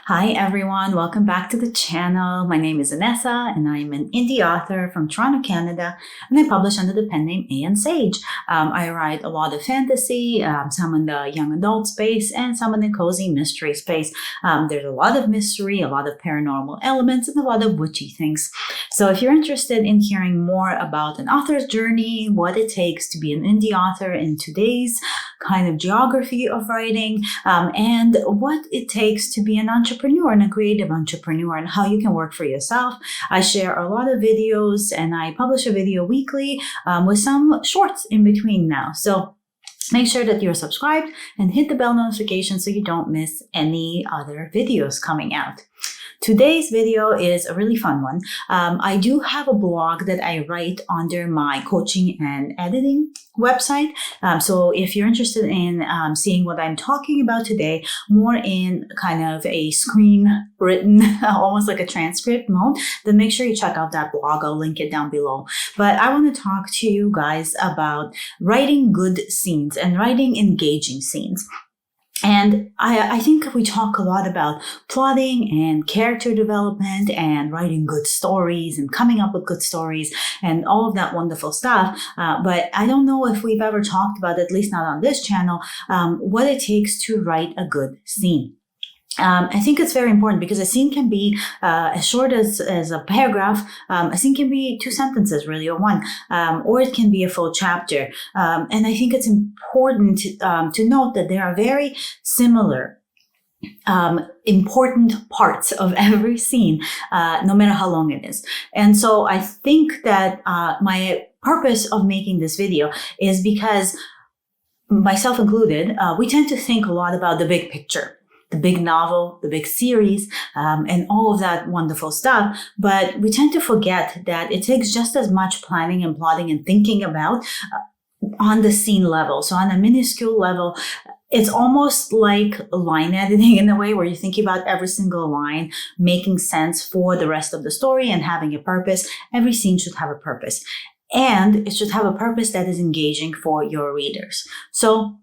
Hi everyone, welcome back to the channel. My name is Vanessa and I'm an indie author from Toronto, Canada, and I publish under the pen name A.N. Sage. I write a lot of fantasy, some in the young adult space and some in the cozy mystery space. There's a lot of mystery, a lot of paranormal elements, and a lot of witchy things. So if you're interested in hearing more about an author's journey, what it takes to be an indie author in today's kind of geography of writing, and what it takes to be an entrepreneur and a creative entrepreneur and how you can work for yourself. I share a lot of videos and I publish a video weekly with some shorts in between now. So make sure that you're subscribed and hit the bell notification so you don't miss any other videos coming out. Today's video is a really fun one. I do have a blog that I write under my coaching and editing website. So if you're interested in seeing what I'm talking about today, more in kind of a screen written, almost like a transcript mode, then make sure you check out that blog. I'll link it down below. But I want to talk to you guys about writing good scenes and writing engaging scenes. And I think we talk a lot about plotting and character development and writing good stories and coming up with good stories and all of that wonderful stuff. But I don't know if we've ever talked about, at least not on this channel, what it takes to write a good scene. I think it's very important because a scene can be as short as a paragraph. A scene can be 2 sentences, really, or 1, or it can be a full chapter. And I think it's important to note that there are very similar important parts of every scene, no matter how long it is. And so I think that my purpose of making this video is because, myself included, we tend to think a lot about the big picture, the big novel, the big series, and all of that wonderful stuff. But we tend to forget that it takes just as much planning and plotting and thinking about on the scene level. So on a minuscule level, it's almost like line editing in a way where you're thinking about every single line making sense for the rest of the story and having a purpose. Every scene should have a purpose. And it should have a purpose that is engaging for your readers. So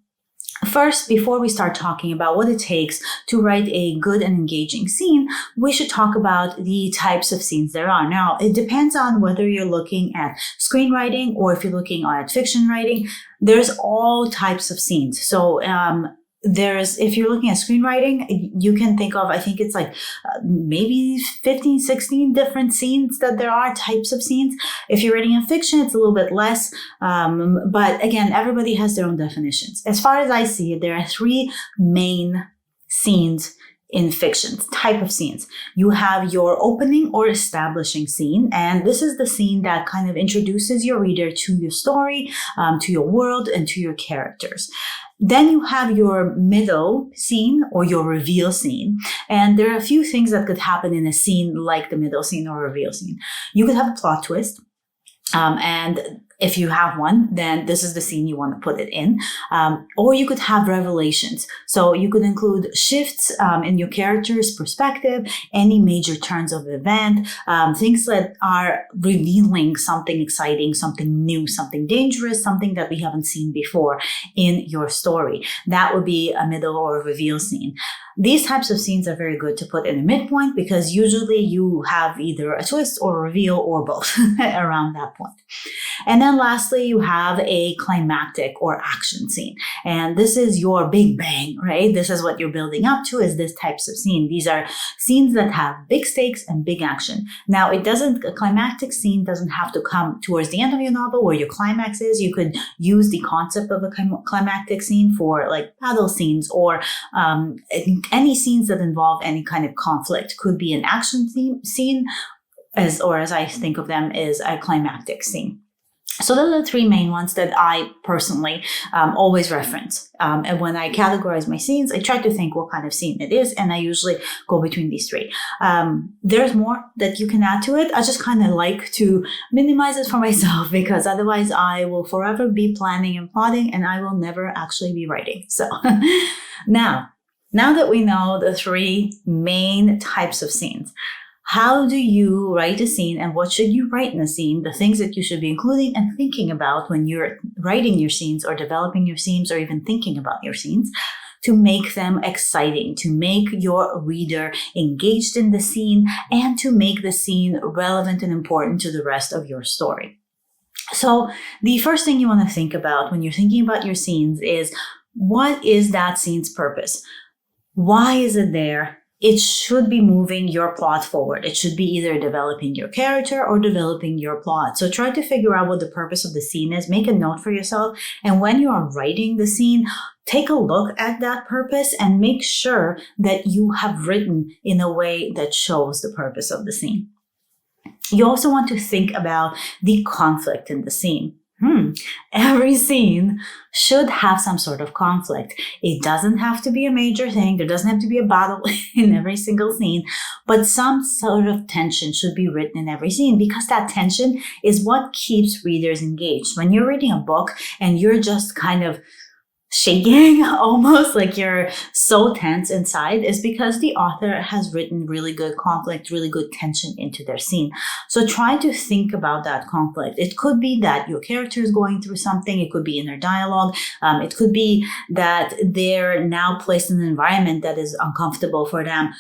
first, before we start talking about what it takes to write a good and engaging scene, we should talk about the types of scenes there are. Now, it depends on whether you're looking at screenwriting or if you're looking at fiction writing. There's all types of scenes. So, if you're looking at screenwriting, you can think of, I think it's like maybe 15, 16 different scenes that there are, types of scenes. If you're writing in fiction, it's a little bit less. But again, everybody has their own definitions. As far as I see it, there are 3 main scenes in fiction, type of scenes. You have your opening or establishing scene, and this is the scene that kind of introduces your reader to your story, to your world, and to your characters. Then you have your middle scene or your reveal scene. And there are a few things that could happen in a scene like the middle scene or reveal scene. You could have a plot twist. And if you have one, then this is the scene you want to put it in. Or you could have revelations. So you could include shifts in your character's perspective, any major turns of the event, things that are revealing something exciting, something new, something dangerous, something that we haven't seen before in your story. That would be a middle or a reveal scene. These types of scenes are very good to put in a midpoint because usually you have either a twist or a reveal or both around that point. And then lastly, you have a climactic or action scene. And this is your big bang, right? This is what you're building up to, is this types of scene. These are scenes that have big stakes and big action. Now, a climactic scene doesn't have to come towards the end of your novel where your climax is. You could use the concept of a climactic scene for like battle scenes or any scenes that involve any kind of conflict. Could be an action scene, as I think of them, is a climactic scene. So those are the 3 main ones that I personally always reference. And when I categorize my scenes, I try to think what kind of scene it is, and I usually go between these 3. There's more that you can add to it. I just kind of like to minimize it for myself because otherwise I will forever be planning and plotting and I will never actually be writing. So now that we know the 3 main types of scenes, how do you write a scene and what should you write in a scene? The things that you should be including and thinking about when you're writing your scenes or developing your scenes or even thinking about your scenes. to make them exciting, to make your reader engaged in the scene, and to make the scene relevant and important to the rest of your story. So the first thing you want to think about when you're thinking about your scenes is, what is that scene's purpose? Why is it there? It should be moving your plot forward. It should be either developing your character or developing your plot. So try to figure out what the purpose of the scene is. Make a note for yourself. And when you are writing the scene, take a look at that purpose and make sure that you have written in a way that shows the purpose of the scene. You also want to think about the conflict in the scene. Every scene should have some sort of conflict. It doesn't have to be a major thing. There doesn't have to be a battle in every single scene, but some sort of tension should be written in every scene, because that tension is what keeps readers engaged. When you're reading a book and you're just kind of shaking, almost like you're so tense inside, is because the author has written really good conflict, really good tension into their scene. So try to think about that conflict. It could be that your character is going through something. It could be in their dialogue. It could be that they're now placed in an environment that is uncomfortable for them.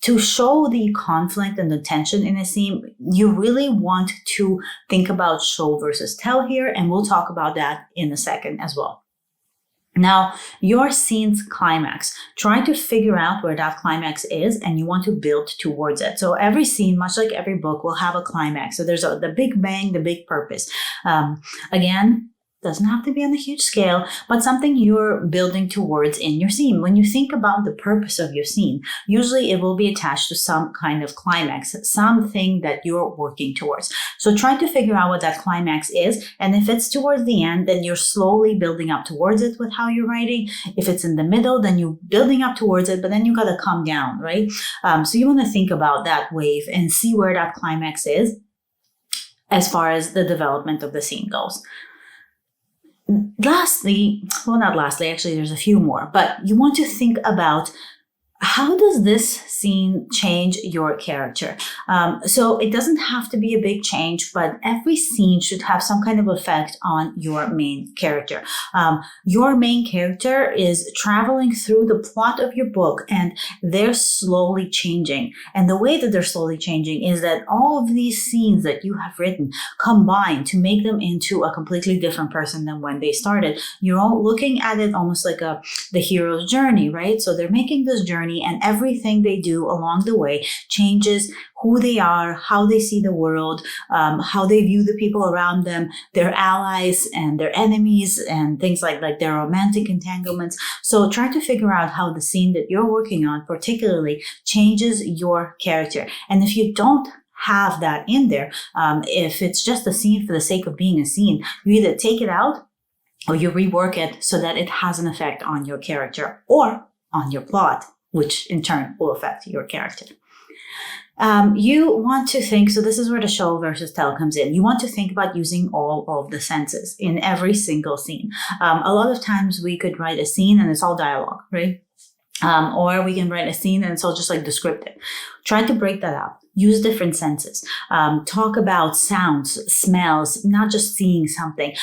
To show the conflict and the tension in a scene, you really want to think about show versus tell here, and we'll talk about that in a second as well. Now, your scene's climax. Try to figure out where that climax is, and you want to build towards it. So every scene, much like every book, will have a climax. So there's the big bang, the big purpose. Again, doesn't have to be on a huge scale, but something you're building towards in your scene. When you think about the purpose of your scene, usually it will be attached to some kind of climax, something that you're working towards. So try to figure out what that climax is. And if it's towards the end, then you're slowly building up towards it with how you're writing. If it's in the middle, then you're building up towards it, but then you got to come down, right? So you want to think about that wave and see where that climax is as far as the development of the scene goes. Lastly, well, not lastly, actually, there's a few more, but you want to think about, how does this scene change your character? So it doesn't have to be a big change, but every scene should have some kind of effect on your main character. Your main character is traveling through the plot of your book, and they're slowly changing. And the way that they're slowly changing is that all of these scenes that you have written combine to make them into a completely different person than when they started. You're all looking at it almost like the hero's journey, right? So they're making this journey, and everything they do along the way changes who they are, how they see the world, how they view the people around them, their allies and their enemies, and things like their romantic entanglements. So try to figure out how the scene that you're working on particularly changes your character. And if you don't have that in there, if it's just a scene for the sake of being a scene, you either take it out or you rework it so that it has an effect on your character or on your plot, which in turn will affect your character. You want to think, so this is where the show versus tell comes in. You want to think about using all of the senses in every single scene. A lot of times we could write a scene and it's all dialogue, right? Or we can write a scene and it's all just descriptive. Try to break that up. Use different senses. Talk about sounds, smells, not just seeing something,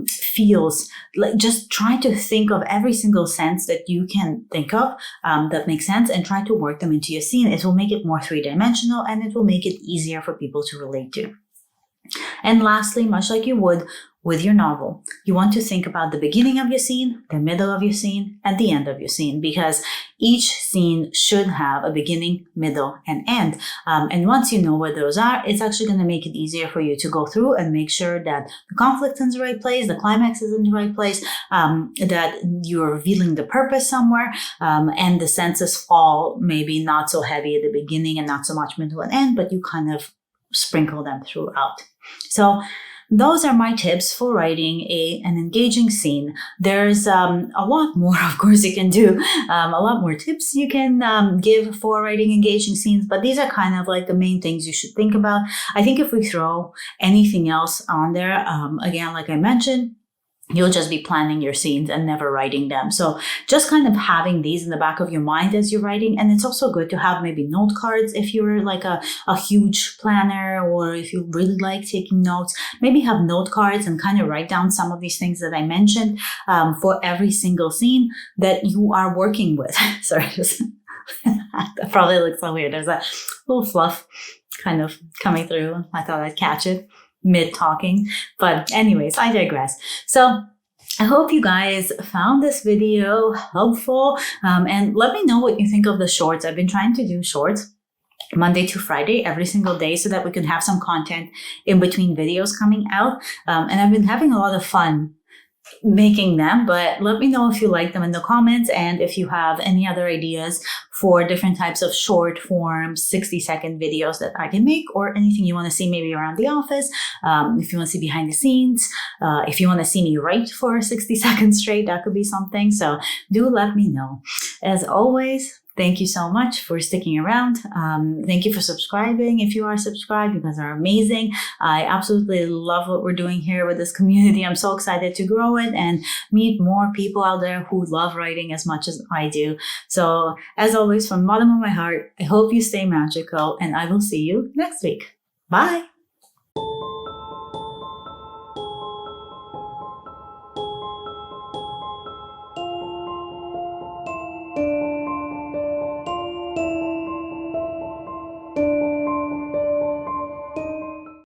feels. Just try to think of every single sense that you can think of that makes sense, and try to work them into your scene. It will make it more three-dimensional, and it will make it easier for people to relate to. And lastly, much like you would with your novel, you want to think about the beginning of your scene, the middle of your scene, and the end of your scene, because each scene should have a beginning, middle, and end. And once you know where those are, it's actually going to make it easier for you to go through and make sure that the conflict's in the right place, the climax is in the right place, that you're revealing the purpose somewhere, and the senses fall maybe not so heavy at the beginning and not so much middle and end, but you kind of sprinkle them throughout. So those are my tips for writing an engaging scene. There's a lot more, of course, you can do. A lot more tips you can give for writing engaging scenes, but these are kind of the main things you should think about. I think if we throw anything else on there, again, like I mentioned, you'll just be planning your scenes and never writing them. So just kind of having these in the back of your mind as you're writing. And it's also good to have maybe note cards if you're like a huge planner, or if you really like taking notes, maybe have note cards and kind of write down some of these things that I mentioned for every single scene that you are working with. Sorry, that probably looks so weird. There's a little fluff kind of coming through. I thought I'd catch it mid talking, but anyways, I digress. So I hope you guys found this video helpful, and let me know what you think of the shorts. I've been trying to do shorts Monday to Friday every single day so that we can have some content in between videos coming out, and I've been having a lot of fun making them. But let me know if you like them in the comments, and if you have any other ideas for different types of short form 60-second videos that I can make, or anything you want to see maybe around the office, if you want to see behind the scenes, if you want to see me write for 60 seconds straight, that could be something. So do let me know. As always, thank you so much for sticking around. Thank you for subscribing. If you are subscribed, you guys are amazing. I absolutely love what we're doing here with this community. I'm so excited to grow it and meet more people out there who love writing as much as I do. So as always, from the bottom of my heart, I hope you stay magical, and I will see you next week. Bye.